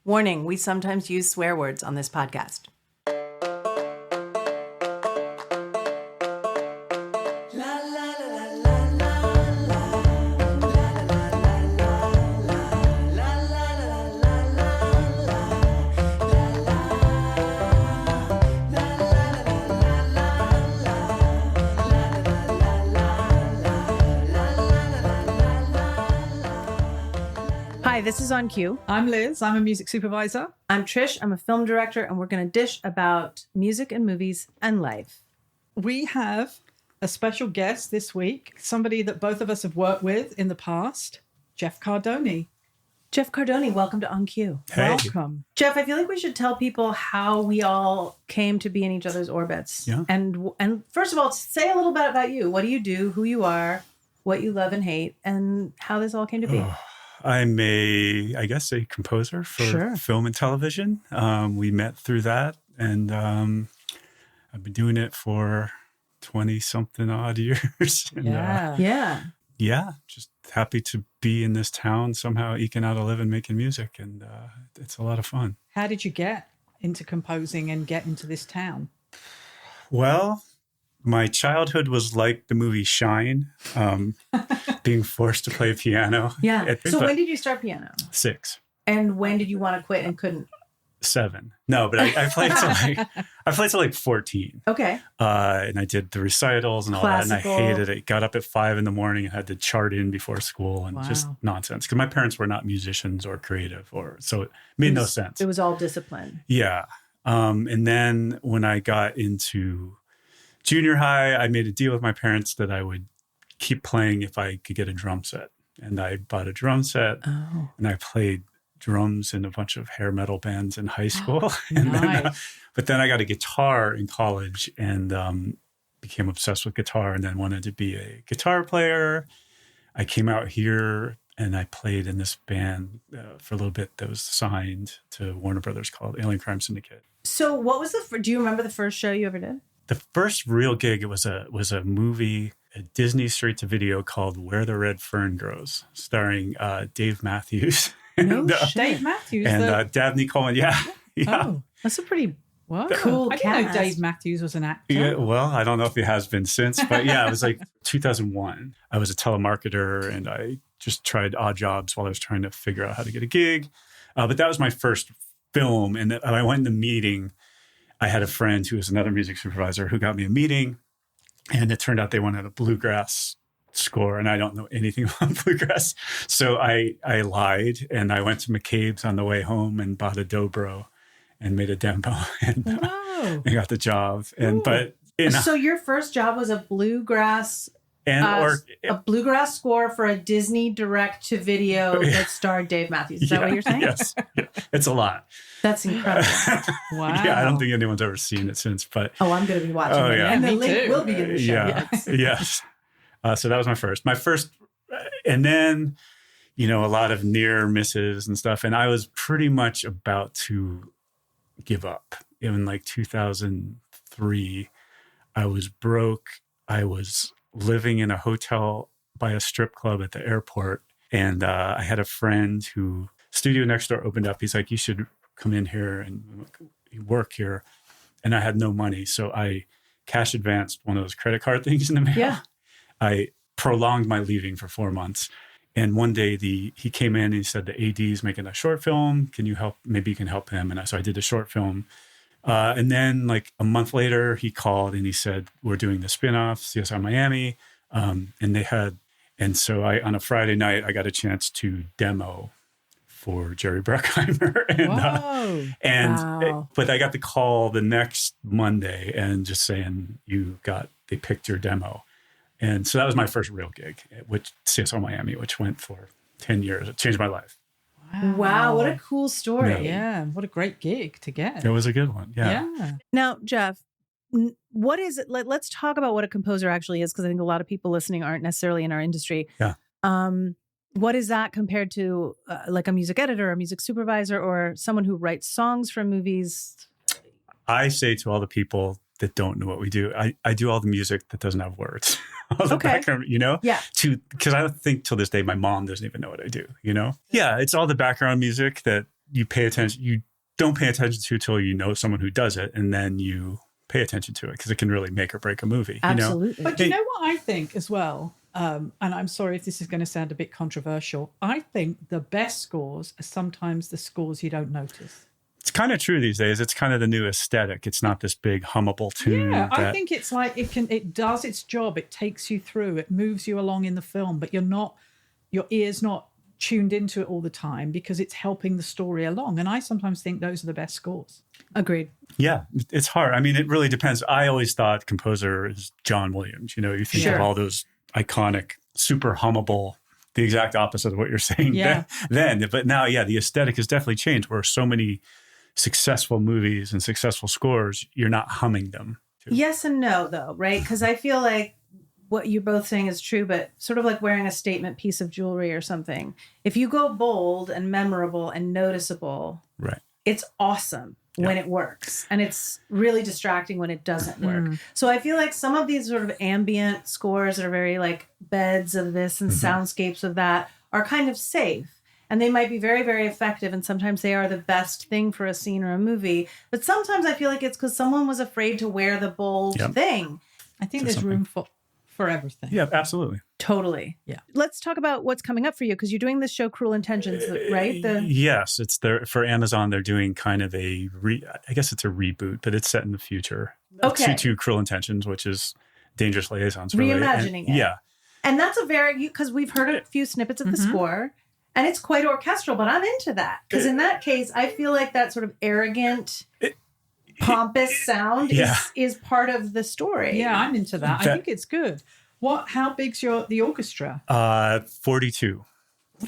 Warning, we sometimes use swear words on this podcast. Hi, this is On Cue. I'm Liz. I'm a music supervisor. I'm Trish. I'm a film director, and we're going to dish about music and movies and life. We have a special guest this week, somebody that both of us have worked with in the past, Jeff Cardoni. Jeff Cardoni, welcome to On Cue. Hey. Welcome. Jeff, I feel like we should tell people how we all came to be in each other's orbits. Yeah. And first of all, say a little bit about you. What do you do, who you are, what you love and hate, and how this all came to be. I'm a composer for film and television. We met through that, and I've been doing it for 20-something odd years. And, Yeah. Just happy to be in this town, somehow eking out a living making music, and it's a lot of fun. How did you get into composing and get into this town? Well, my childhood was like the movie Shine, being forced to play piano. Yeah. So when did you start piano? 6. And when did you want to quit and couldn't? 7. No, but I played till like 14. Okay. And I did the recitals and all that, and I hated it. Got up at 5 a.m. and had to chart in before school and just nonsense. Because my parents were not musicians or creative, so it made no sense. It was all discipline. Yeah. And then when I got into junior high, I made a deal with my parents that I would keep playing if I could get a drum set. And I bought a drum set, and I played drums in a bunch of hair metal bands in high school. But then I got a guitar in college and became obsessed with guitar, and then wanted to be a guitar player. I came out here and I played in this band for a little bit that was signed to Warner Brothers called Crime Syndicate. So what was do you remember the first show you ever did? The first real gig, it was a movie, a Disney straight-to-video called Where the Red Fern Grows, starring Dave Matthews. Dave Matthews. And Dabney Coleman, yeah. Oh, that's a pretty cool I didn't know Dave Matthews was an actor. Yeah, well, I don't know if he has been since, but yeah, it was like 2001. I was a telemarketer, and I just tried odd jobs while I was trying to figure out how to get a gig. But that was my first film, and I went in the meeting. I had a friend who was another music supervisor who got me a meeting, and it turned out they wanted a bluegrass score, and I don't know anything about bluegrass. So I lied, and I went to McCabe's on the way home and bought a dobro and made a demo, and I got the job. So your first job was a bluegrass a bluegrass score for a Disney direct-to-video that starred Dave Matthews. Is that what you're saying? Yes. Yeah. It's a lot. That's incredible. Wow. Yeah, I don't think anyone's ever seen it since, but... Oh, I'm going to be watching it. Yeah. And the Me link too. will be in the show. Yeah. Yes. So that was my first. And then, a lot of near misses and stuff. And I was pretty much about to give up. In like 2003, I was broke. I was living in a hotel by a strip club at the airport. And I had a friend who, studio next door opened up. He's like, you should come in here and work here. And I had no money. So I cash advanced one of those credit card things in the mail. Yeah. I prolonged my leaving for 4 months. And one day he came in and he said, the AD is making a short film. Can you help? Maybe you can help him. And so I did a short film. And then like a month later, he called and he said, we're doing the spinoff, CSI Miami. And so on a Friday night, I got a chance to demo for Jerry Bruckheimer. But I got the call the next Monday and just saying, they picked your demo. And so that was my first real gig, which CSI Miami, which went for 10 years. It changed my life. Wow, what a cool story. Yeah, what a great gig to get. It was a good one. Yeah. Now, Jeff, what is it? Let's talk about what a composer actually is, because I think a lot of people listening aren't necessarily in our industry. Yeah. What is that compared to like a music editor, a music supervisor, or someone who writes songs for movies? I say to all the people that don't know what we do, I do all the music that doesn't have words. All the background, Yeah. Because I think till this day, my mom doesn't even know what I do, Yeah, it's all the background music that you pay attention. You don't pay attention to till you know someone who does it, and then you pay attention to it because it can really make or break a movie. Absolutely. But you know what I think as well? And I'm sorry if this is going to sound a bit controversial. I think the best scores are sometimes the scores you don't notice. It's kind of true these days. It's kind of the new aesthetic. It's not this big hummable tune. Yeah, I think it's like it does its job. It takes you through. It moves you along in the film, but your ear's not tuned into it all the time because it's helping the story along. And I sometimes think those are the best scores. Agreed. Yeah, it's hard. I mean, it really depends. I always thought composer is John Williams. You think of all those iconic, super hummable, the exact opposite of what you're saying then. But now, the aesthetic has definitely changed where so many successful movies and successful scores, you're not humming them. Yes and no, though, right? Because I feel like what you're both saying is true, but sort of like wearing a statement piece of jewelry or something. If you go bold and memorable and noticeable, right, it's awesome when it works. And it's really distracting when it doesn't work. So I feel like some of these sort of ambient scores that are very like beds of this and soundscapes of that are kind of safe. And they might be very, very effective. And sometimes they are the best thing for a scene or a movie. But sometimes I feel like it's because someone was afraid to wear the bold thing. I think there's room for everything. Yeah, absolutely. Totally. Yeah. Let's talk about what's coming up for you because you're doing this show, Cruel Intentions, right? Yes, it's there for Amazon. They're doing kind of I guess it's a reboot, but it's set in the future. Okay. To Cruel Intentions, which is Dangerous Liaisons. Really. Reimagining it. Yeah. And that's because we've heard a few snippets of the score and it's quite orchestral, but I'm into that. Because in that case, I feel like that sort of arrogant, pompous sound is part of the story. Yeah, I'm into that. I think it's good. How big's the orchestra? 42.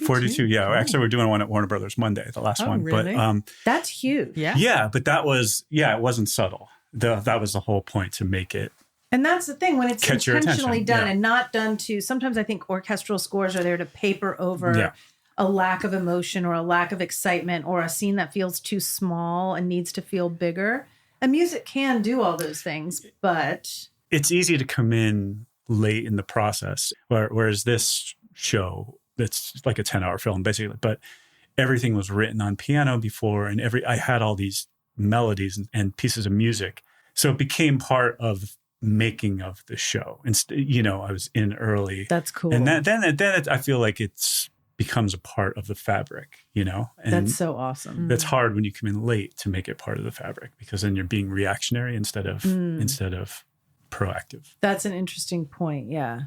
42, yeah. Actually, we're doing one at Warner Brothers Monday, the last one. Really? But that's huge. Yeah. Yeah, but that was, it wasn't subtle. That was the whole point, to make it. And that's the thing, when it's intentionally done and not done to, sometimes I think orchestral scores are there to paper over a lack of emotion or a lack of excitement or a scene that feels too small and needs to feel bigger. And music can do all those things, but it's easy to come in late in the process, whereas this show, it's like a 10-hour film basically, but everything was written on piano before, and I had all these melodies and pieces of music, so it became part of making of the show. And I was in early. That's cool. And then I feel like it's becomes a part of the fabric, and that's so awesome. That's hard when you come in late to make it part of the fabric, because then you're being reactionary instead of proactive. That's an interesting point. Yeah.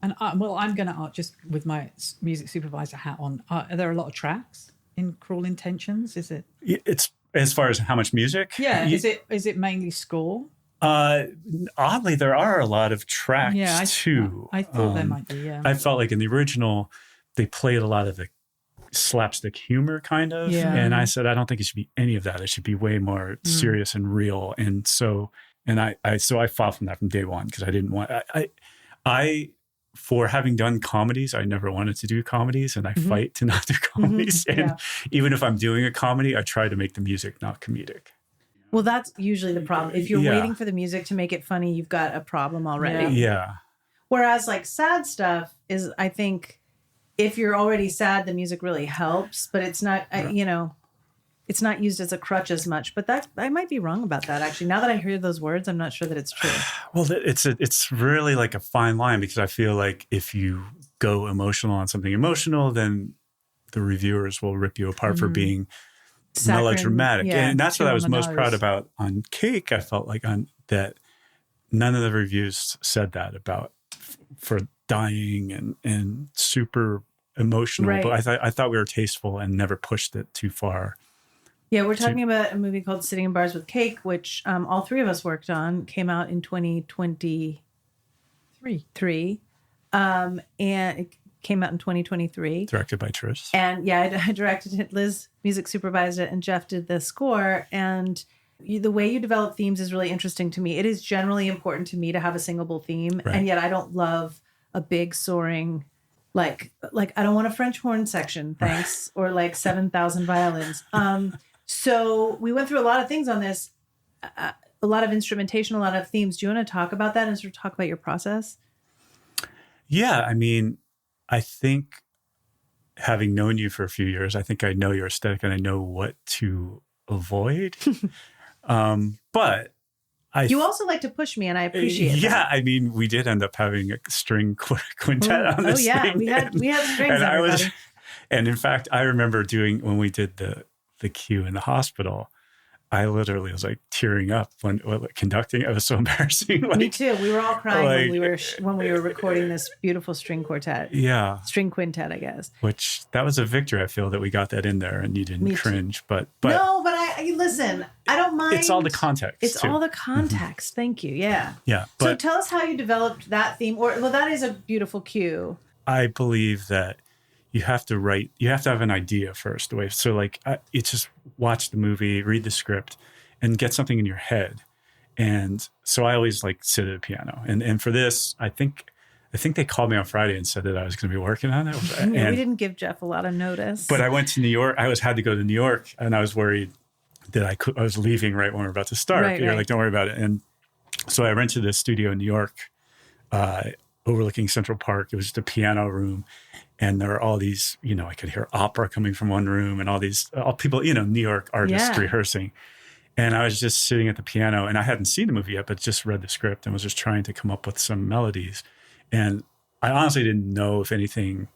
And I'm going to just with my music supervisor hat on. Are there a lot of tracks in Cruel Intentions? Is it? It's as far as how much music. Yeah. Is it mainly score? Oddly, there are a lot of tracks too. I thought there might be. Yeah. I felt like in the original, they played a lot of the slapstick humor, kind of. Yeah. And I said, I don't think it should be any of that. It should be way more serious and real. And so, I fought from that from day one, because I didn't want. For having done comedies, I never wanted to do comedies, and I fight to not do comedies. And even if I'm doing a comedy, I try to make the music not comedic. Well, that's usually the problem. If you're waiting for the music to make it funny, you've got a problem already. Yeah. Whereas like sad stuff is, I think, if you're already sad, the music really helps, but it's not, it's not used as a crutch as much. But I might be wrong about that, actually. Now that I hear those words, I'm not sure that it's true. Well, it's really like a fine line, because I feel like if you go emotional on something emotional, then the reviewers will rip you apart for being melodramatic. And that's what I was most proud about on Cake. I felt like that none of the reviews said that about for dying and super emotional. Right. But I thought we were tasteful and never pushed it too far. Yeah, we're talking about a movie called Sitting in Bars with Cake, which all three of us worked on. Came out in 2023. And it came out in 2023. Directed by Trish. And I directed it. Liz music supervised it, and Jeff did the score. And the way you develop themes is really interesting to me. It is generally important to me to have a singable theme. Right. And yet I don't love a big soaring, like I don't want a French horn section, thanks, or like 7,000 violins. So we went through a lot of things on this, a lot of instrumentation, a lot of themes. Do you want to talk about that and sort of talk about your process? Yeah, I mean, I think having known you for a few years, I think I know your aesthetic and I know what to avoid. But you also like to push me, and I appreciate that. I mean, we did end up having a string quintet on this thing. we had strings, and and in fact, I remember when we did the cue in the hospital, I literally was like tearing up when conducting. It was so embarrassing. Like, me too. We were all crying when we were recording this beautiful string quartet. Yeah. String quintet, I guess. Which that was a victory. I feel that we got that in there and you didn't cringe. But no, but I listen, I don't mind. It's all the context. It's all the context. Thank you. Yeah. Yeah. So tell us how you developed that theme. That is a beautiful cue. I believe that you have to have an idea first. So like, it's just watch the movie, read the script, and get something in your head. And so I always like sit at a piano. And for this, I think they called me on Friday and said that I was going to be working on it. We didn't give Jeff a lot of notice. But I went to New York. I had to go to New York, and I was worried that I was leaving right when we were about to start. Right, You're like, don't worry about it. And so I rented this studio in New York, overlooking Central Park. It was just a piano room. And there are all these, I could hear opera coming from one room and all people, New York artists rehearsing. And I was just sitting at the piano, and I hadn't seen the movie yet, but just read the script and was just trying to come up with some melodies. And I honestly didn't know if anything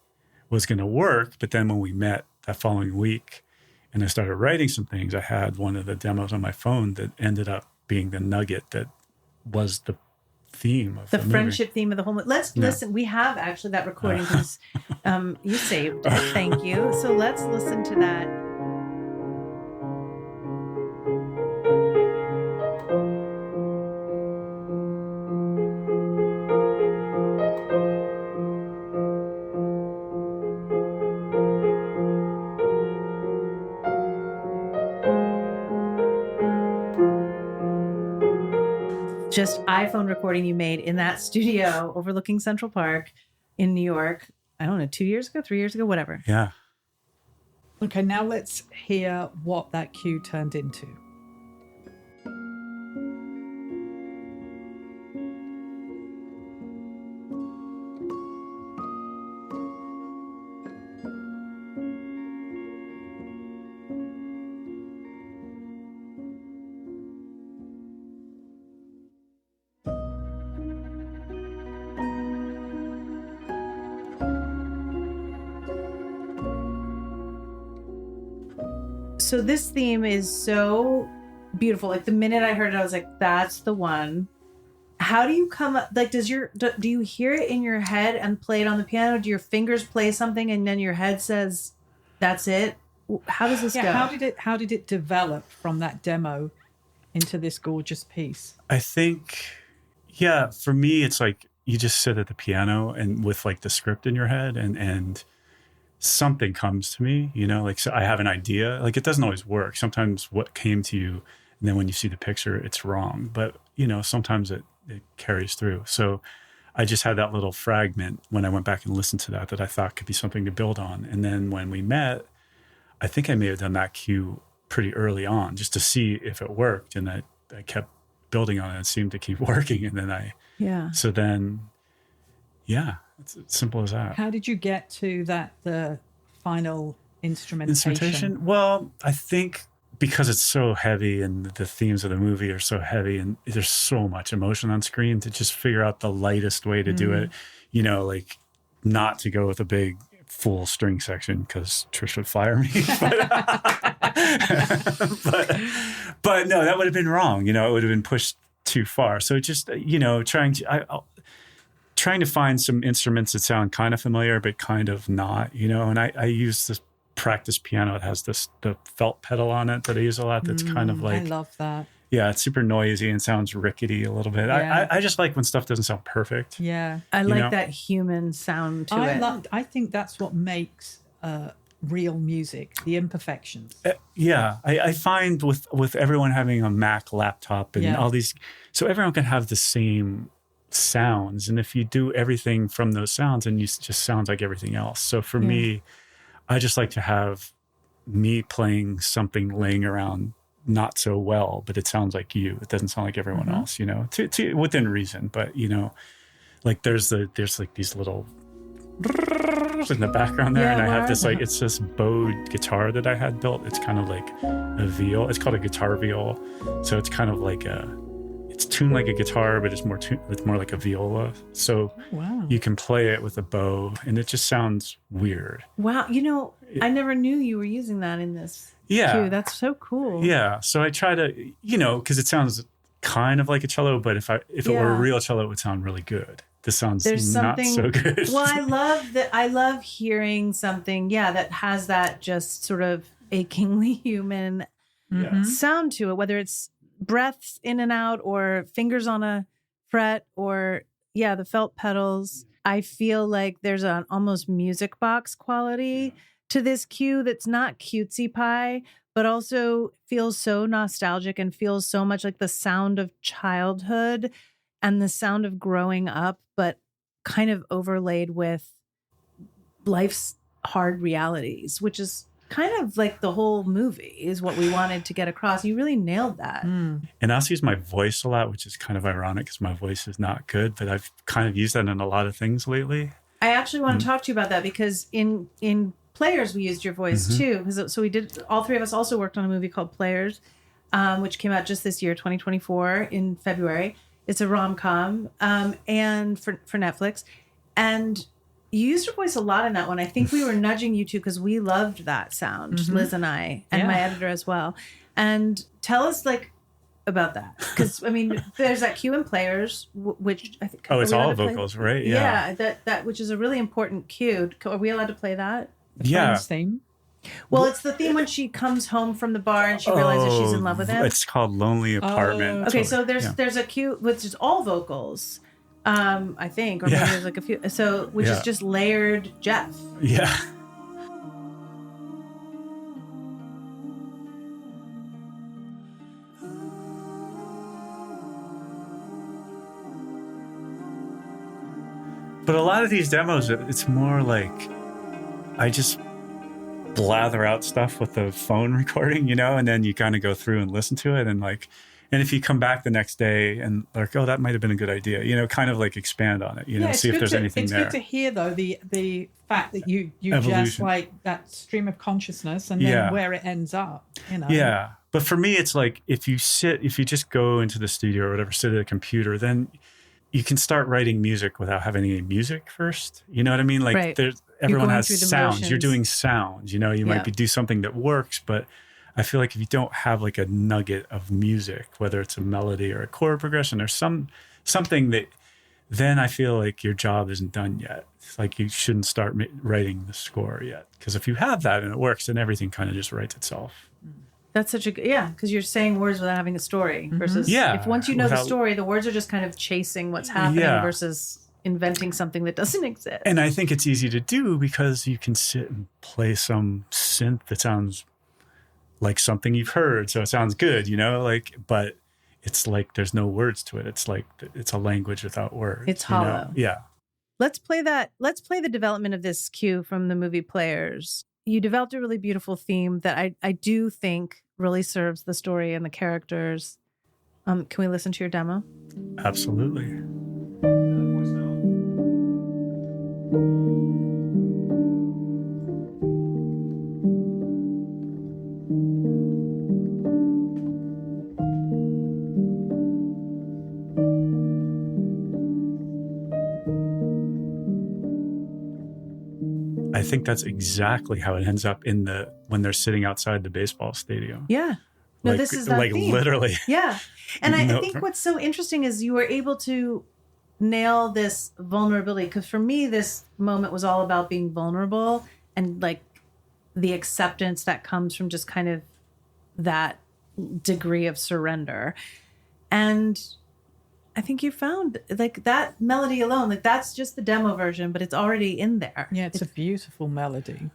was going to work. But then when we met that following week and I started writing some things, I had one of the demos on my phone that ended up being the nugget that was the theme of the friendship theme of the whole movie. Let's listen. We have actually that recording because you saved it. Thank you. So let's listen to that. Just iPhone recording you made in that studio overlooking Central Park in New York. I don't know, 2 years ago, 3 years ago, whatever. Yeah. Okay, now let's hear what that cue turned into. So this theme is so beautiful. Like the minute I heard it, I was like, that's the one. How do you come up? Like, do you hear it in your head and play it on the piano? Do your fingers play something and then your head says, that's it? How does this go? How did it develop from that demo into this gorgeous piece? I think, for me, it's like you just sit at the piano and with like the script in your head and something comes to me, like, so I have an idea. Like, it doesn't always work. Sometimes what came to you, and then when you see the picture, it's wrong. But, sometimes it carries through. So I just had that little fragment when I went back and listened to that I thought could be something to build on. And then when we met, I think I may have done that cue pretty early on just to see if it worked. And I kept building on it. It seemed to keep working. And then so then, it's as simple as that. How did you get to the final instrumentation? Well, I think because it's so heavy and the themes of the movie are so heavy and there's so much emotion on screen, to just figure out the lightest way to do it, like not to go with a big full string section because Trish would fire me. but no, that would have been wrong. It would have been pushed too far. So just, trying to find some instruments that sound kind of familiar, but kind of not, and I use this practice piano. It has the felt pedal on it that I use a lot. That's kind of like, I love that. Yeah, it's super noisy and sounds rickety a little bit. Yeah. I just like when stuff doesn't sound perfect. Yeah. I like that human sound to it. I think that's what makes real music, the imperfections. I find with everyone having a Mac laptop and all these, so everyone can have the same sounds, and if you do everything from those sounds, and you just sounds like everything else. So for me, I just like to have me playing something laying around not so well, but it sounds like you. It doesn't sound like everyone else, to within reason. But like there's like these little in the background there. Yeah, And I have word. this like, it's this bowed guitar that I had built. It's kind of like a viol. It's called a guitar viol. So it's kind of like it's tuned like a guitar, but it's more like a viola. So Wow. you can play it with a bow and it just sounds weird. Wow. I never knew you were using that in this Yeah. cue. That's so cool. Yeah. So I try to, because it sounds kind of like a cello, but if it were a real cello, it would sound really good. This sounds not so good. Well, I love that. I love hearing something, that has that just sort of achingly human Yeah. sound to it, whether it's breaths in and out or fingers on a fret or, the felt pedals. I feel like there's an almost music box quality to this cue that's not cutesy pie, but also feels so nostalgic and feels so much like the sound of childhood and the sound of growing up, but kind of overlaid with life's hard realities, which is kind of like the whole movie is what we wanted to get across. You really nailed that. And I also use my voice a lot, which is kind of ironic because my voice is not good, but I've kind of used that in a lot of things lately. I actually want to talk to you about that because in Players, we used your voice too. So we did, all three of us also worked on a movie called Players, which came out just this year, 2024 in February. It's a rom-com and for Netflix. And you used your voice a lot in that one. I think we were nudging you too because we loved that sound, Liz and I, and my editor as well. And tell us about that. Because, there's that cue in Players, which I think... Oh, it's all vocals, right? Yeah, that which is a really important cue. Are we allowed to play that? Friends theme. Well, it's the theme when she comes home from the bar and she realizes she's in love with him. It's called Lonely Apartment. Okay, so there's a cue which is all vocals, I think, or maybe there's like a few. So which is just layered Jeff. Yeah. But a lot of these demos, it's more like I just blather out stuff with the phone recording, and then you kind of go through and listen to it. And if you come back the next day and that might have been a good idea, kind of like expand on it, see if there's anything there. It's good to hear though, the fact that you Evolution. just like that stream of consciousness and then where it ends up, Yeah. But for me, it's like, if you just go into the studio or whatever, sit at a computer, then you can start writing music without having any music first. You know what I mean? Like everyone has sounds. You're doing sounds, you might do something that works, but I feel like if you don't have like a nugget of music, whether it's a melody or a chord progression or something that, then I feel like your job isn't done yet. It's like you shouldn't start writing the score yet. Because if you have that and it works, then everything kind of just writes itself. That's such a good, because you're saying words without having a story versus if once you know the story, the words are just kind of chasing what's happening versus inventing something that doesn't exist. And I think it's easy to do because you can sit and play some synth that sounds like something you've heard. So it sounds good, but it's like there's no words to it. It's like it's a language without words. It's hollow. Yeah. Let's play that. Let's play the development of this cue from the movie Players. You developed a really beautiful theme that I do think really serves the story and the characters. Can we listen to your demo? Absolutely. I think that's exactly how it ends up when they're sitting outside the baseball stadium. Yeah. No, this is that theme. Literally. Yeah. And I think what's so interesting is you were able to nail this vulnerability. Because for me, this moment was all about being vulnerable and like the acceptance that comes from just kind of that degree of surrender. And I think you found like that melody alone, like that's just the demo version, but it's already in there. Yeah, it's a beautiful melody.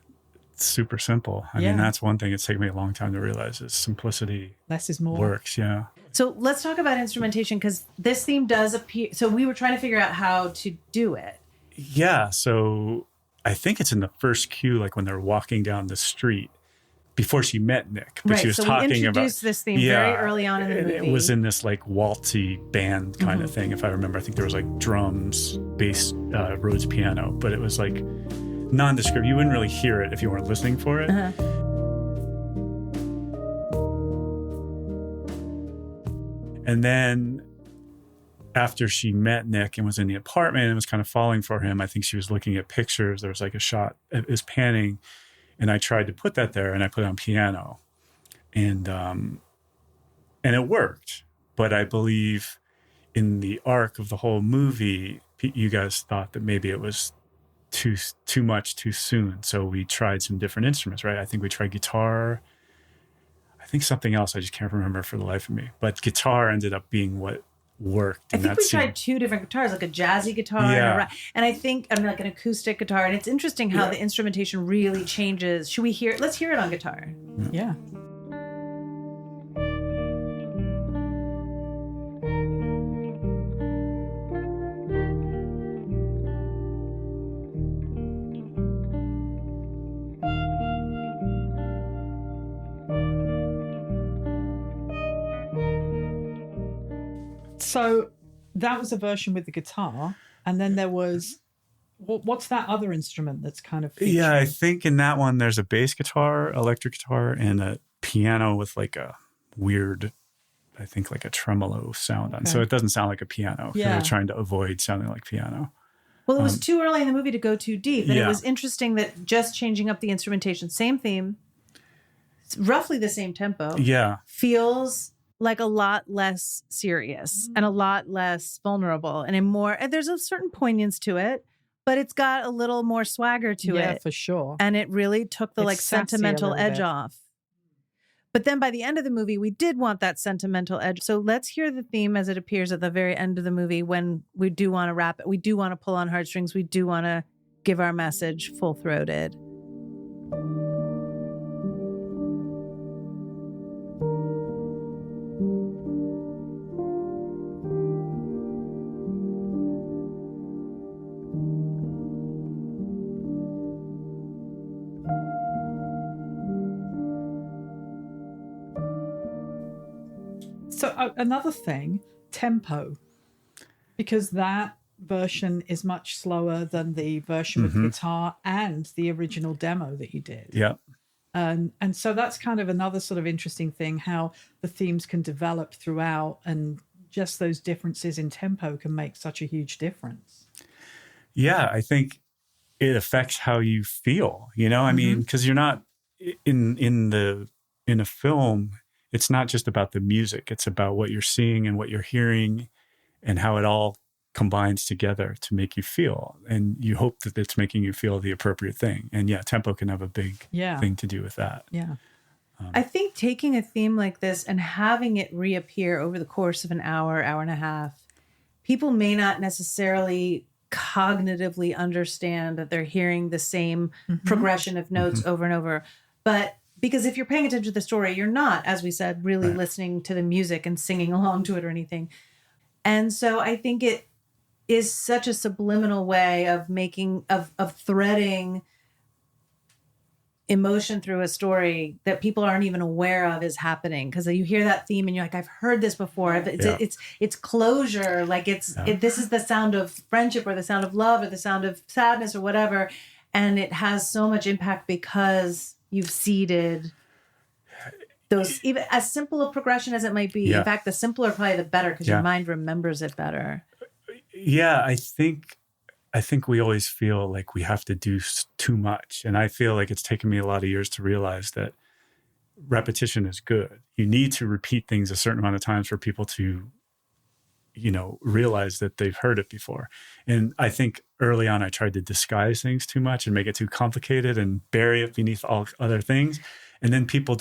It's super simple. I mean, that's one thing it's taken me a long time to realize is simplicity. Less is more. Works, yeah. So let's talk about instrumentation because this theme does appear. So we were trying to figure out how to do it. Yeah, so I think it's in the first cue, like when they're walking down the street. Before she met Nick, but she was talking we about introduced this theme very early on in the movie. It was in this like waltzy band kind of thing, if I remember. I think there was like drums, bass, Rhodes piano, but it was like nondescript. You wouldn't really hear it if you weren't listening for it. And then after she met Nick and was in the apartment and was kind of falling for him, I think she was looking at pictures. There was like a shot, it was panning, and I tried to put that there, and I put it on piano, and it worked. But I believe in the arc of the whole movie, you guys thought that maybe it was too much too soon. So we tried some different instruments, right? I think we tried guitar. I think something else. I just can't remember for the life of me. But guitar ended up being what worked. I think we tried two different guitars, like a jazzy guitar and I think like an acoustic guitar. And it's interesting how the instrumentation really changes. Should we hear it? Let's hear it on guitar. Yeah. So that was a version with the guitar. And then there was, what's that other instrument that's kind of featured? Yeah, I think in that one, there's a bass guitar, electric guitar, and a piano with like a weird, I think like a tremolo sound on. So it doesn't sound like a piano. Yeah. They're trying to avoid sounding like piano. Well, it was too early in the movie to go too deep. And it was interesting that just changing up the instrumentation, same theme, it's roughly the same tempo. Yeah. Feels like a lot less serious and a lot less vulnerable and and there's a certain poignance to it, but it's got a little more swagger to it. Yeah, for sure. And it really took the sentimental edge off. But then by the end of the movie, we did want that sentimental edge. So let's hear the theme as it appears at the very end of the movie when we do want to rap it. We do want to pull on heartstrings. We do want to give our message full-throated. So another thing, tempo, because that version is much slower than the version with guitar and the original demo that you did. Yeah. And so that's kind of another sort of interesting thing, how the themes can develop throughout, and just those differences in tempo can make such a huge difference. Yeah, I think it affects how you feel, I mean, because you're not in a film, it's not just about the music. It's about what you're seeing and what you're hearing and how it all combines together to make you feel. And you hope that it's making you feel the appropriate thing. And tempo can have a big thing to do with that. Yeah. I think taking a theme like this and having it reappear over the course of an hour, hour and a half, people may not necessarily cognitively understand that they're hearing the same progression of notes over and over. But because if you're paying attention to the story, you're not, as we said, really listening to the music and singing along to it or anything. And so I think it is such a subliminal way of of threading emotion through a story that people aren't even aware of is happening. Because you hear that theme and you're like, I've heard this before. It's closure. Like this is the sound of friendship or the sound of love or the sound of sadness or whatever. And it has so much impact because you've seeded those, even as simple a progression as it might be. In fact, the simpler probably the better, because your mind remembers it better. Yeah, I think we always feel like we have to do too much. And I feel like it's taken me a lot of years to realize that repetition is good. You need to repeat things a certain amount of times for people to, realize that they've heard it before. And I think early on, I tried to disguise things too much and make it too complicated and bury it beneath all other things. And then people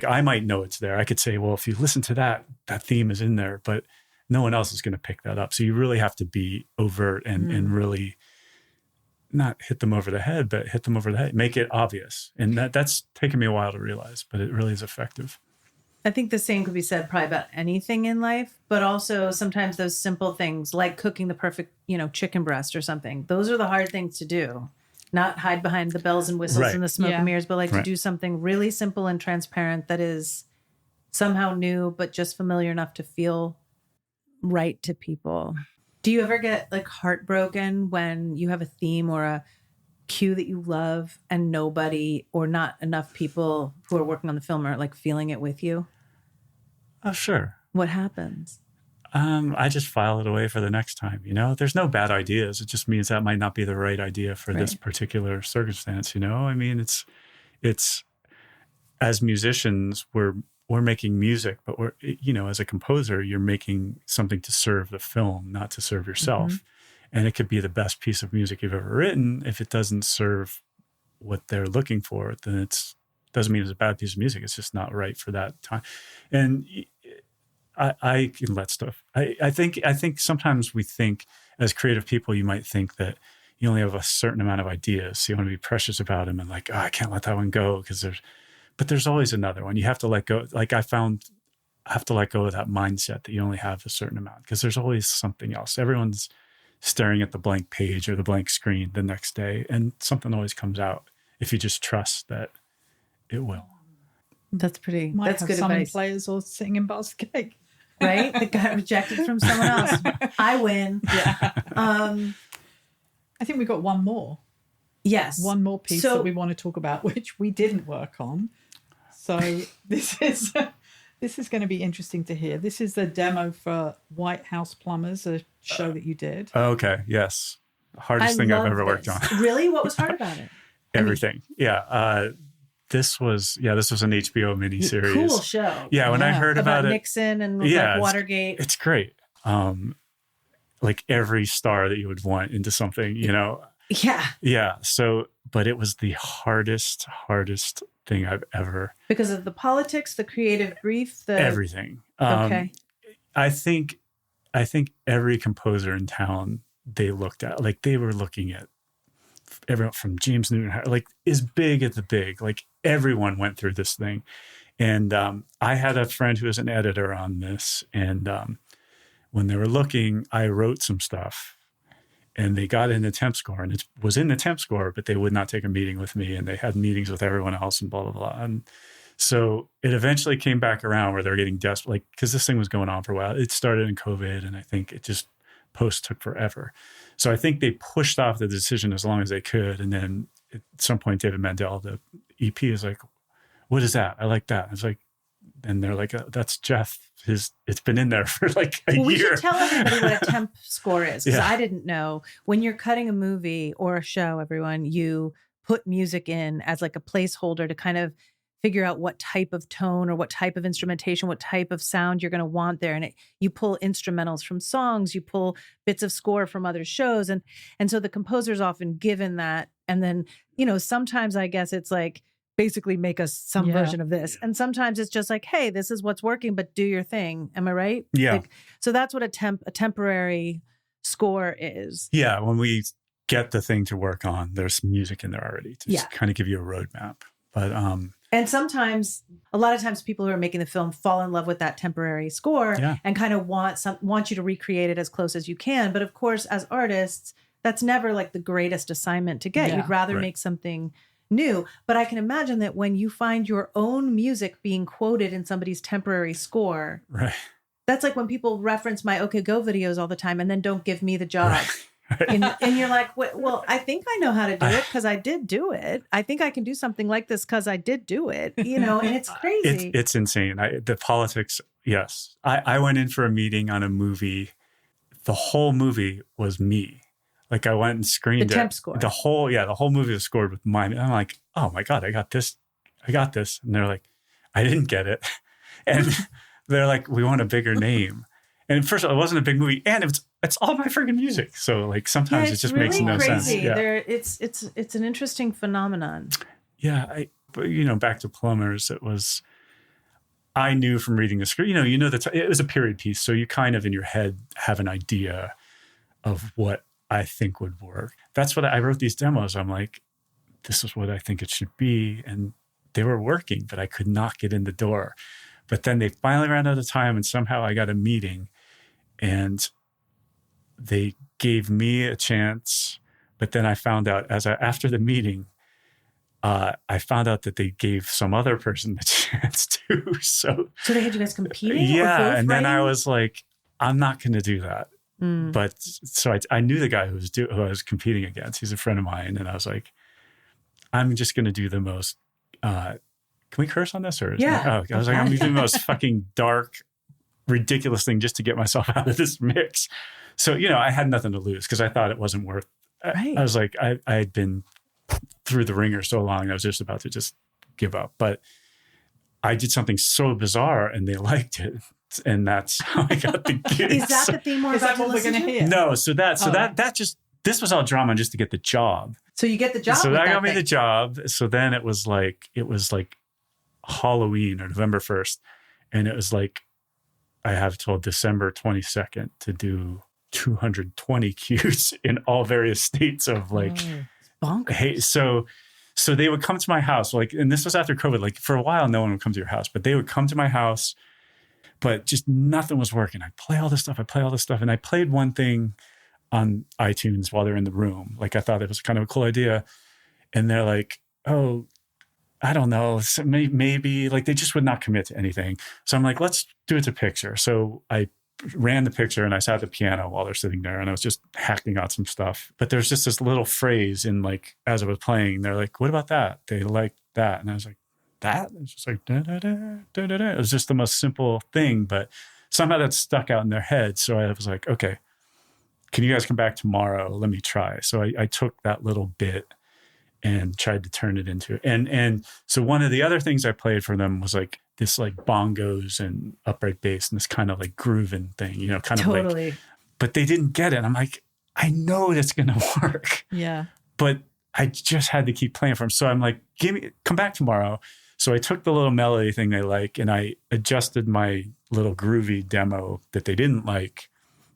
I might know it's there. I could say, well, if you listen to that theme is in there, but no one else is going to pick that up. So you really have to be overt and really not hit them over the head, but hit them over the head, make it obvious. And that's taken me a while to realize, but it really is effective. I think the same could be said probably about anything in life, but also sometimes those simple things like cooking the perfect, chicken breast or something. Those are the hard things to do. Not hide behind the bells and whistles and the smoke and mirrors, but to do something really simple and transparent that is somehow new, but just familiar enough to feel right to people. Do you ever get heartbroken when you have a theme or a cue that you love and nobody or not enough people who are working on the film are like feeling it with you? Oh, sure. What happens? I just file it away for the next time. There's no bad ideas. It just means that might not be the right idea for this particular circumstance. I mean, it's as musicians, we're making music, but we're, as a composer, you're making something to serve the film, not to serve yourself. And it could be the best piece of music you've ever written. If it doesn't serve what they're looking for, then it doesn't mean it's a bad piece of music. It's just not right for that time. And I can let stuff. I think sometimes we think as creative people, you might think that you only have a certain amount of ideas. So you want to be precious about them and like, I can't let that one go but there's always another one. You have to let go. Like I have to let go of that mindset that you only have a certain amount because there's always something else. Everyone's staring at the blank page or the blank screen the next day and something always comes out if you just trust that it will. That's pretty, Might that's have good some advice. players or singing in basket cake. Right? That got rejected from someone else. I win. Yeah. I think we got one more. Yes. One more piece that we want to talk about, which we didn't work on. So this is going to be interesting to hear. This is the demo for White House Plumbers, a show that you did. Okay. Yes. Hardest thing I've ever worked on. Really? What was hard about it? Everything. This was an HBO miniseries. Cool show. Yeah, when I heard about it, Nixon and like Watergate. It's great. Like every star that you would want into something, Yeah. Yeah. So, but it was the hardest thing I've ever. Because of the politics, the creative brief, everything. Okay. I think every composer in town they looked at, like they were looking at everyone from James Newton, like is big at the big, like everyone went through this thing. And I had a friend who was an editor on this. And when they were looking, I wrote some stuff and they got in the temp score and it was in the temp score, but they would not take a meeting with me and they had meetings with everyone else and blah, blah, blah. And so it eventually came back around where they're getting desperate, like, because this thing was going on for a while. It started in COVID and I think it just post took forever. So I think they pushed off the decision as long as they could. And then at some point, David Mandel, the EP, is like, what is that? I like that. I was like, and they're like, that's Jeff. It's been in there for like a year. We should tell everybody what a temp score is, because Yeah. I didn't know. When you're cutting a movie or a show, everyone, you put music in as like a placeholder to kind of figure out what type of tone or what type of instrumentation, what type of sound you're going to want there. And you pull instrumentals from songs, you pull bits of score from other shows. And so the composer's often given that. And then, sometimes I guess it's like, basically make us some version of this. And sometimes it's just like, hey, this is what's working, but do your thing. Am I right? Yeah. So that's what a temporary score is. Yeah. When we get the thing to work on, there's music in there already to just kind of give you a roadmap. But and sometimes, a lot of times, people who are making the film fall in love with that temporary score and kind of want you to recreate it as close as you can. But of course, as artists, that's never like the greatest assignment to get. Yeah. You'd rather make something new. But I can imagine that when you find your own music being quoted in somebody's temporary score, right. That's like when people reference my OK Go videos all the time and then don't give me the job. Right. And you're like, well, I think I know how to do it because I did do it. I think I can do something like this because I did do it, and it's crazy. It's insane. The politics, yes. I went in for a meeting on a movie. The whole movie was me. Like I went and screened the temp score. The whole movie was scored with mine. And I'm like, oh my God, I got this. And they're like, I didn't get it. And they're like, we want a bigger name. And first of all, it wasn't a big movie, and it's all my freaking music. So like sometimes it just really makes no sense. Yeah. It's an interesting phenomenon. Yeah, but back to Plumbers, I knew from reading the script, that it was a period piece, so you kind of in your head have an idea of what I think would work. That's what I wrote these demos. I'm like, this is what I think it should be, and they were working, but I could not get in the door. But then they finally ran out of time, and somehow I got a meeting. And they gave me a chance, but then I found out after the meeting, I found out that they gave some other person the chance too. So they had you guys competing? Yeah, and then I was like, I'm not going to do that. But so I knew the guy who I was competing against. He's a friend of mine, and I was like, I'm just going to do the most, can we curse on this? Or Yeah. I was like, I'm going to do the most fucking dark, ridiculous thing just to get myself out of this mix. So, I had nothing to lose because I thought it wasn't worth. Right. I was like, I had been through the ringer so long, I was just about to just give up. But I did something so bizarre and they liked it. And that's how I got the gig. Is that the theme we're about to listen to? hear? No, this was all drama just to get the job. So you get the job. So with that got me thing. the job. So then it was like Halloween or November 1st. And it was like, I have till December 22nd to do 220 cues in all various states of like, bonkers. Hey, so they would come to my house, like, and this was after COVID, like for a while, no one would come to your house, but they would come to my house, but just nothing was working. I play all this stuff. And I played one thing on iTunes while they're in the room. Like I thought it was kind of a cool idea. And they're like, oh, I don't know, maybe like they just would not commit to anything. So I'm like, let's do it to picture. So I ran the picture and I sat at the piano while they're sitting there and I was just hacking out some stuff. But there's just this little phrase in like, as I was playing, they're like, what about that? They like that. And I was like, that? It's just like, da, da, da, da, da, da. It was just the most simple thing, but somehow that stuck out in their head. So I was like, okay, can you guys come back tomorrow? Let me try. So I took that little bit and tried to turn it into it. And so one of the other things I played for them was like this like bongos and upright bass and this kind of like grooving thing, kind of like, but they didn't get it. I'm like, I know it's going to work. Yeah. But I just had to keep playing for them. So I'm like, come back tomorrow. So I took the little melody thing they like and I adjusted my little groovy demo that they didn't like.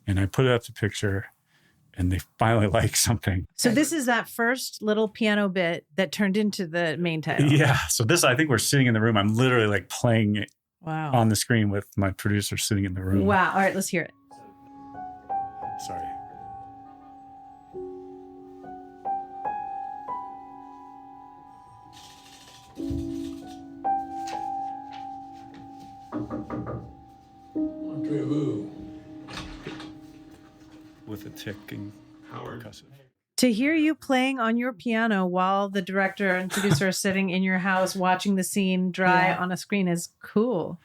And I put it up to picture. And they finally like something. So this is that first little piano bit that turned into the main title. Yeah. So this, I think we're sitting in the room. I'm literally like playing it on the screen with my producer sitting in the room. Wow. All right, let's hear it. Sorry. With a ticking percussive. To hear you playing on your piano while the director and producer are sitting in your house watching the scene dry on a screen is cool.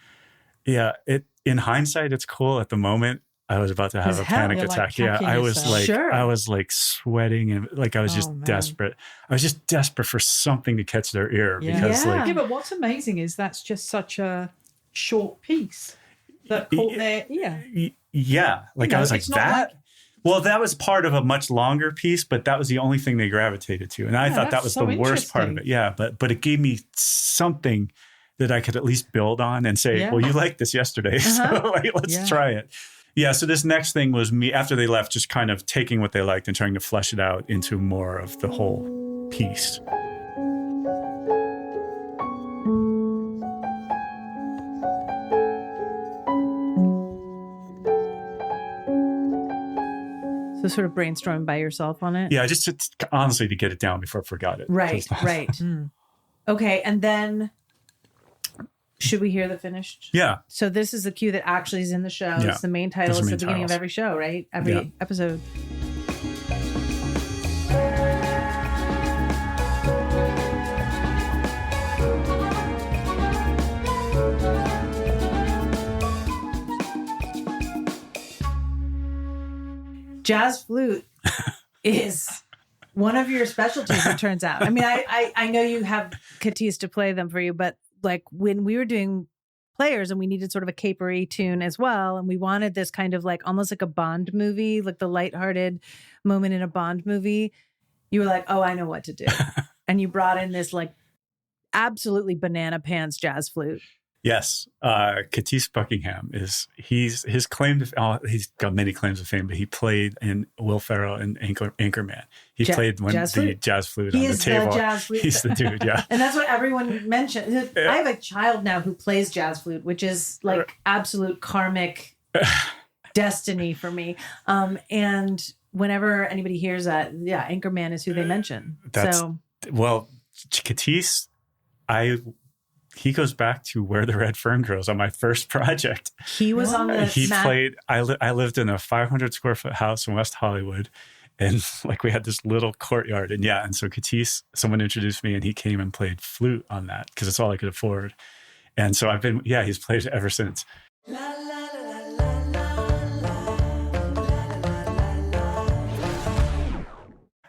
Yeah, in hindsight, it's cool. At the moment, I was about to have a panic attack. Like I was like, Sure. I was like sweating and like I was just desperate. I was just desperate for something to catch their ear because like, but what's amazing is that's just such a short piece that caught their ear. Yeah, like I was like that. Well, that was part of a much longer piece, but that was the only thing they gravitated to. And I thought that was the worst part of it. Yeah, but it gave me something that I could at least build on and say, well, you liked this yesterday, so like, let's try it. Yeah, so this next thing was me, after they left, just kind of taking what they liked and trying to flesh it out into more of the whole piece. So sort of brainstorming by yourself on it? Yeah, just honestly to get it down before I forgot it. Right. Okay, and then should we hear the finished? Yeah. So this is the cue that actually is in the show. Yeah. It's the main title. It's the beginning of every show, right? Every episode. Jazz flute is one of your specialties, it turns out. I mean, I know you have Katis to play them for you, but like when we were doing players and we needed sort of a capery tune as well, and we wanted this kind of like almost like a Bond movie, like the lighthearted moment in a Bond movie, you were like, oh, I know what to do. And you brought in this like absolutely banana pants jazz flute. Yes. Katis Buckingham he's got many claims of fame, but he played in Will Ferrell and Anchorman. He played the jazz flute on the table. He's the dude, yeah. And that's what everyone mentioned. I have a child now who plays jazz flute, which is like absolute karmic destiny for me. And whenever anybody hears that, Anchorman is who they mention. Well, Katis, he goes back to Where the Red Fern Grows on my first project. He was on the played, I lived in a 500 square foot house in West Hollywood. And like we had this little courtyard, and so Katis, someone introduced me, and he came and played flute on that because it's all I could afford. And so he's played it ever since.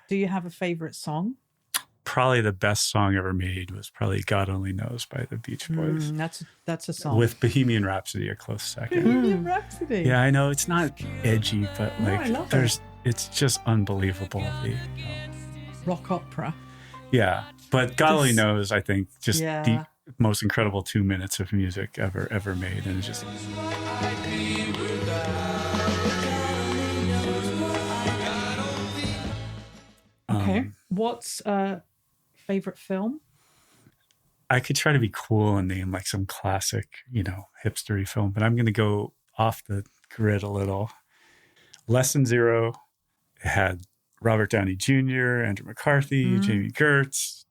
Do you have a favorite song? Probably the best song ever made was probably "God Only Knows" by the Beach Boys. That's a song. With Bohemian Rhapsody a close second. Bohemian Rhapsody. Yeah, I know it's not edgy, but No, I love it's just unbelievable. Rock opera. Yeah, but God Only Knows, I think, just Yeah. the most incredible 2 minutes of music ever made, and it's just. Okay. What's favorite film? I could try to be cool and name like some classic, hipstery film, but I'm going to go off the grid a little. Less Than Zero. It had Robert Downey Jr., Andrew McCarthy, Jamie Gertz,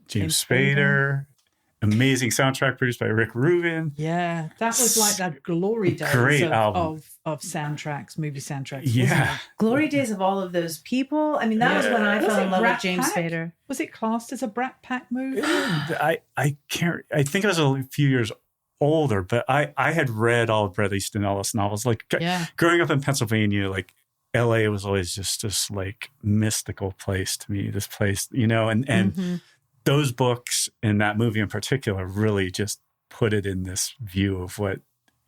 James Spader. Amazing soundtrack produced by Rick Rubin. Yeah, that was like that glory days Great album. of soundtracks, movie soundtracks. Yeah. Glory days of all of those people. I mean, that was when I Was fell it in love with Brat James Pack? Spader. Was it classed as a Brat Pack movie? I think I was a few years older, but I had read all of Bret Easton Ellis novels. Like growing up in Pennsylvania, like LA was always just this like mystical place to me, this place, and those books and that movie in particular really just put it in this view of what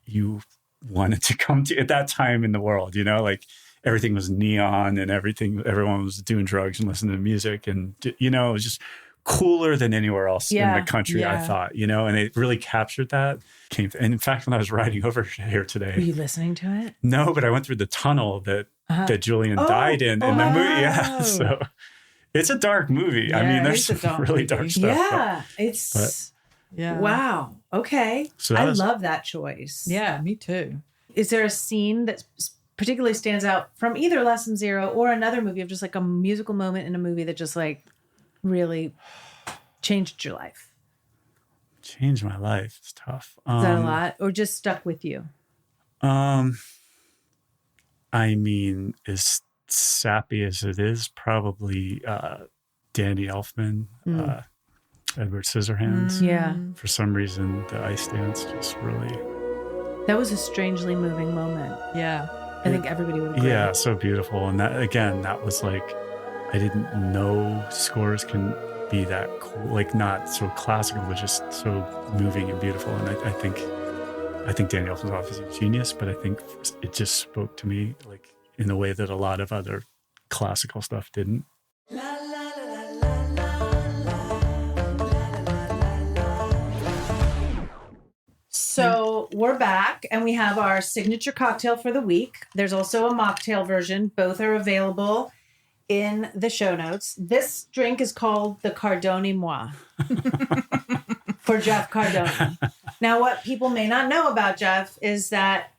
you wanted to come to at that time in the world, like everything was neon and everyone was doing drugs and listening to music. And, it was just cooler than anywhere else in the country, I thought, and it really captured that. And in fact, when I was riding over here today. Were you listening to it? No, but I went through the tunnel that Julian died in the movie. Yeah. So it's a dark movie. Yeah, I mean, there's some really movie. dark stuff. Yeah, wow. Okay. So I love that choice. Yeah, me too. Is there a scene that particularly stands out from either Less Than Zero or another movie of just like a musical moment in a movie that just like really changed your life? Changed my life. It's tough. Is that a lot? Or just stuck with you? I mean, as sappy as it is, probably Danny Elfman, Edward Scissorhands. Yeah. For some reason, the ice dance just really. That was a strangely moving moment. Yeah. I think everybody would agree. Yeah, so beautiful. And that was like, I didn't know scores can be that cool, like not so classical, but just so moving and beautiful. And I think Danny Elfman's obviously a genius, but I think it just spoke to me like in a way that a lot of other classical stuff didn't. So we're back and we have our signature cocktail for the week. There's also a mocktail version. Both are available in the show notes. This drink is called the Cardoni Moi for Jeff Cardoni. Now, what people may not know about Jeff is that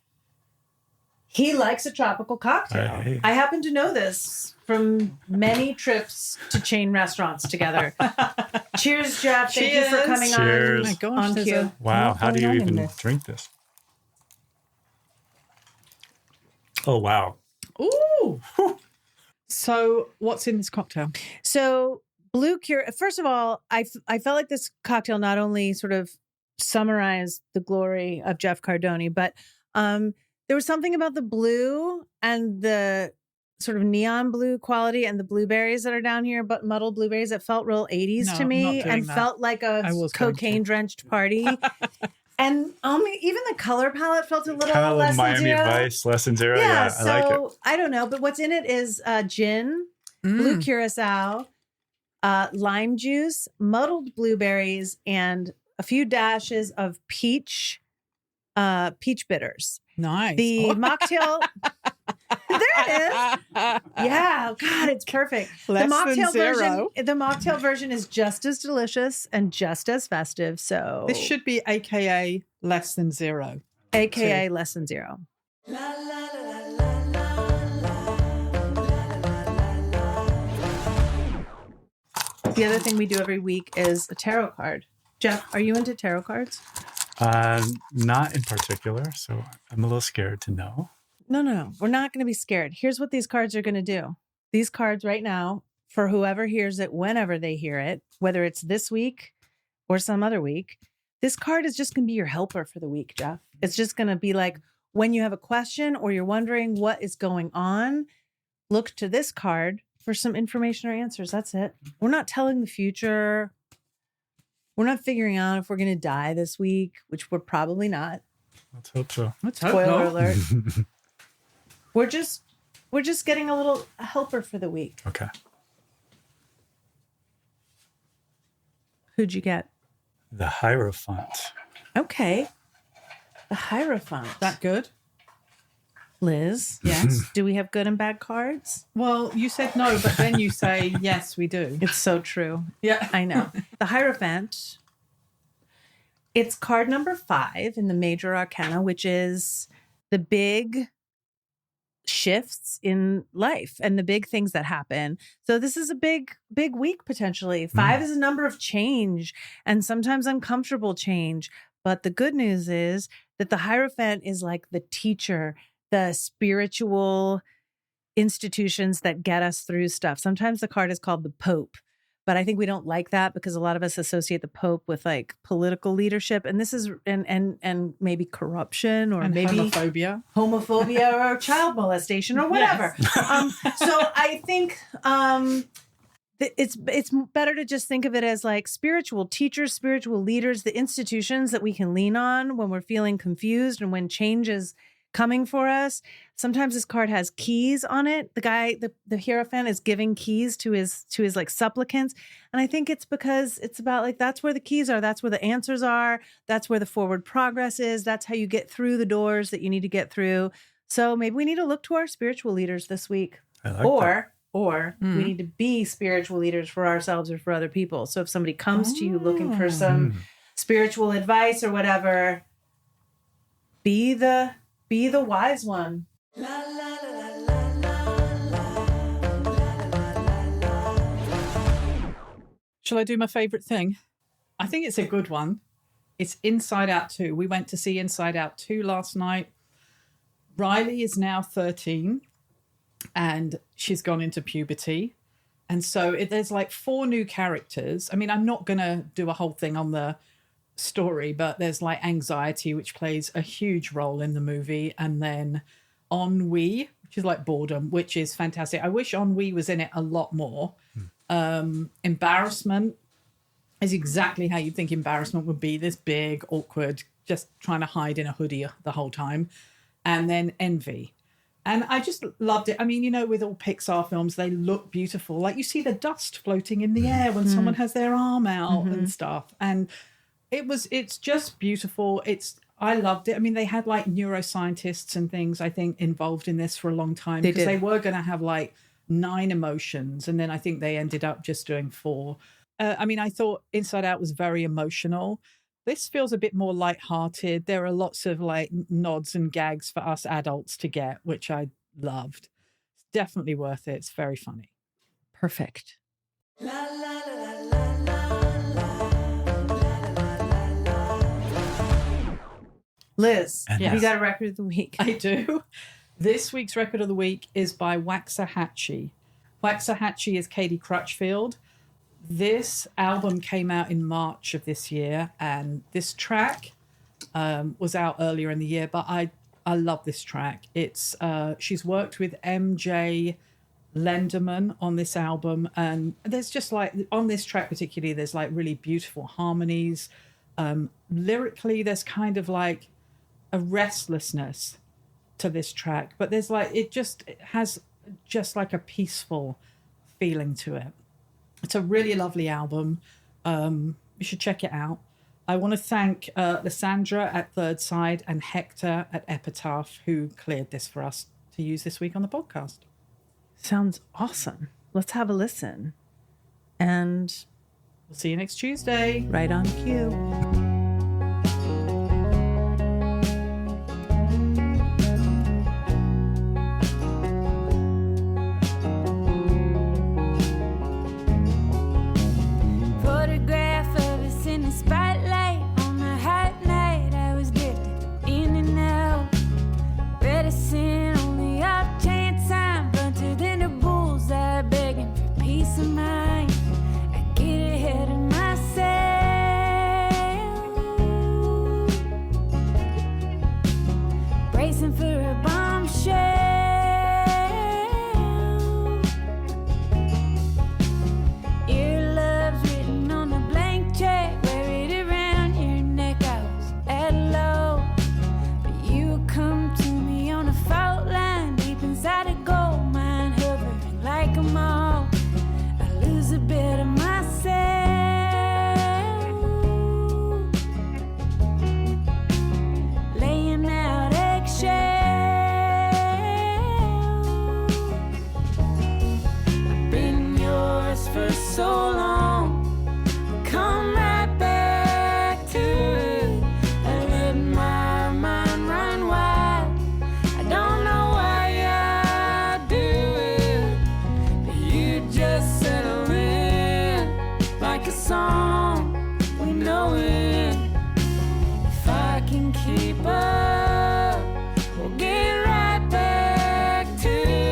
he likes a tropical cocktail. Right. I happen to know this from many trips to chain restaurants together. Cheers, Jeff. Thank you for coming Cheers. Oh my gosh, on there's cue. Wow, how do you even drink this? Oh, wow. Ooh. So what's in this cocktail? So Blue Cure, first of all, I felt like this cocktail not only sort of summarized the glory of Jeff Cardoni, but there was something about the blue and the sort of neon blue quality and the blueberries that are down here, but muddled blueberries that felt real 80s to me and felt like a cocaine drenched party. And even the color palette felt a little Kind of Less Than Miami Zero. Vice, Less Than Zero. Yeah, I like it. I don't know, but what's in it is gin, blue curacao, lime juice, muddled blueberries, and a few dashes of peach bitters. Nice. The mocktail. There it is. Yeah, God, it's perfect. Less than zero. The mocktail version is just as delicious and just as festive. So This should be AKA Less Than Zero. AKA Less Than Zero. The other thing we do every week is a tarot card. Jeff, are you into tarot cards? Not in particular, so I'm a little scared to know. No. We're not going to be scared. Here's what these cards are going to do. These cards right now, for whoever hears it, whenever they hear it, whether it's this week or some other week, this card is just going to be your helper for the week, Jeff. It's just going to be like when you have a question or you're wondering what is going on, look to this card for some information or answers. That's it. We're not telling the future. We're not figuring out if we're going to die this week, which we're probably not. Let's hope so. Spoiler alert. We're just getting a little helper for the week. Okay. Who'd you get? The Hierophant. Okay. The Hierophant. That good? Liz? Yes. Do we have good and bad cards? Well, you said no, but then you say, yes, we do. It's so true. Yeah. I know. The Hierophant, it's card number 5 in the Major Arcana, which is the big shifts in life and the big things that happen. So this is a big week potentially. 5 is a number of change and sometimes uncomfortable change. But the good news is that the Hierophant is like the teacher, the spiritual institutions that get us through stuff. Sometimes the card is called the Pope, but I think we don't like that because a lot of us associate the Pope with like political leadership, and this is and maybe corruption or and maybe homophobia or child molestation or whatever. Yes. So I think it's better to just think of it as like spiritual teachers, spiritual leaders, the institutions that we can lean on when we're feeling confused and when change is coming for us. Sometimes this card has keys on it. The guy, the Hierophant is giving keys to his like supplicants. And I think it's because it's about like, that's where the keys are. That's where the answers are. That's where the forward progress is. That's how you get through the doors that you need to get through. So maybe we need to look to our spiritual leaders this week. Or we need to be spiritual leaders for ourselves or for other people. So if somebody comes to you looking for some spiritual advice or whatever, be the wise one. Shall I do my favorite thing? I think it's a good one. It's Inside Out 2. We went to see Inside Out 2 last night. Riley is now 13 and she's gone into puberty. And so there's like 4 new characters. I mean, I'm not going to do a whole thing on the story, but there's like anxiety, which plays a huge role in the movie, and then ennui, which is like boredom, which is fantastic. I wish ennui was in it a lot more. Embarrassment is exactly how you think embarrassment would be, this big, awkward, just trying to hide in a hoodie the whole time. And then envy. And I just loved it. I mean, you know, with all Pixar films, they look beautiful. Like you see the dust floating in the air when someone has their arm out and stuff. And it's just beautiful. I loved it. I mean, they had like neuroscientists and things, I think, involved in this for a long time because they were going to have like 9 emotions. And then I think they ended up just doing 4. I mean, I thought Inside Out was very emotional. This feels a bit more lighthearted. There are lots of like nods and gags for us adults to get, which I loved. It's definitely worth it. It's very funny. Perfect. Liz, Yes. you got a record of the week. I do. This week's record of the week is by Waxahachie. Waxahachie is Katie Crutchfield. This album came out in March of this year, and this track was out earlier in the year, but I love this track. It's she's worked with MJ Lenderman on this album, and there's just like, on this track particularly, there's like really beautiful harmonies. Lyrically, there's kind of like a restlessness to this track, but there's like, it has just like a peaceful feeling to it. It's a really lovely album. You should check it out. I want to thank Lysandra at Third Side and Hector at Epitaph, who cleared this for us to use this week on the podcast. Sounds awesome. Let's have a listen. And we'll see you next Tuesday. Right on cue. Only off chance I'm blunted in the bullseye. listen for a bombshell. Earlobes written on a blank check, wear it around your neck. I was at low, but you come to me on a fault line, deep inside a gold mine, hovering like a moth. I lose a bit of myself, laying out eggshells. I've been yours for so long, come right back to it. I let my mind run wild, I don't know why I do it, but you just settle in like a song, we know it. If I can keep up, we'll get right back to it.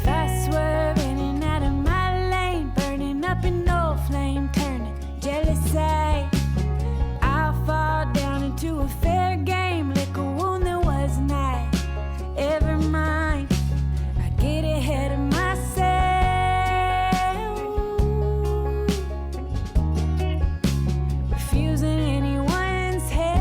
Fast swerving out of my lane, burning up an old flame, turning jealous eye. I'll fall down into a fair game, lick a wound that was not ever mine. I get ahead of myself, refusing anyone's help.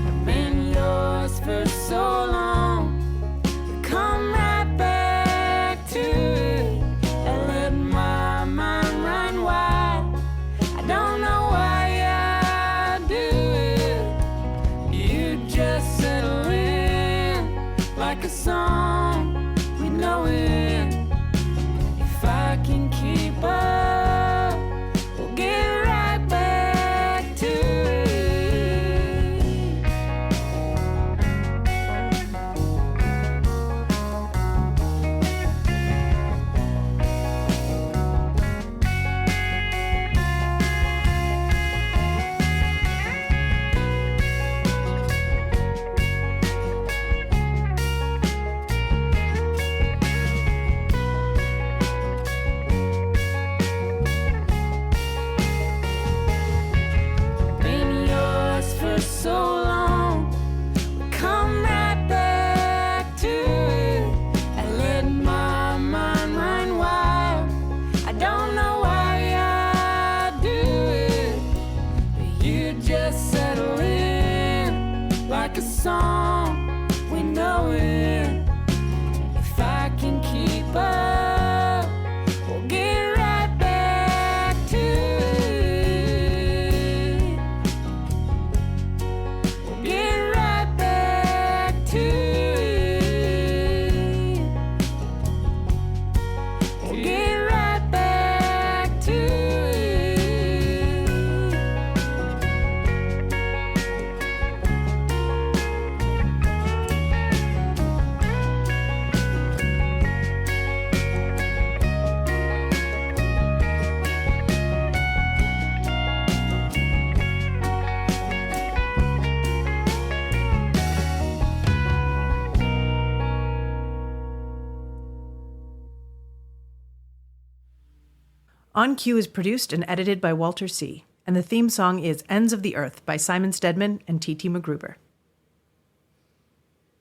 I've been yours for so long, come right back to it. I let my mind run wild, I don't know why I do it. You just settle in like a song, we know it. If I can keep up, we'll get right back to it. Been yours for so long, come right back to it. I let my mind run wild, I don't know why I do it, but you just settle in like a song, we know it. If I can keep up, we'll get right back to it. We'll get right back to it. We'll get right back to it. On Cue is produced and edited by Walter C., and the theme song is Ends of the Earth by Simon Stedman and T.T. McGruber.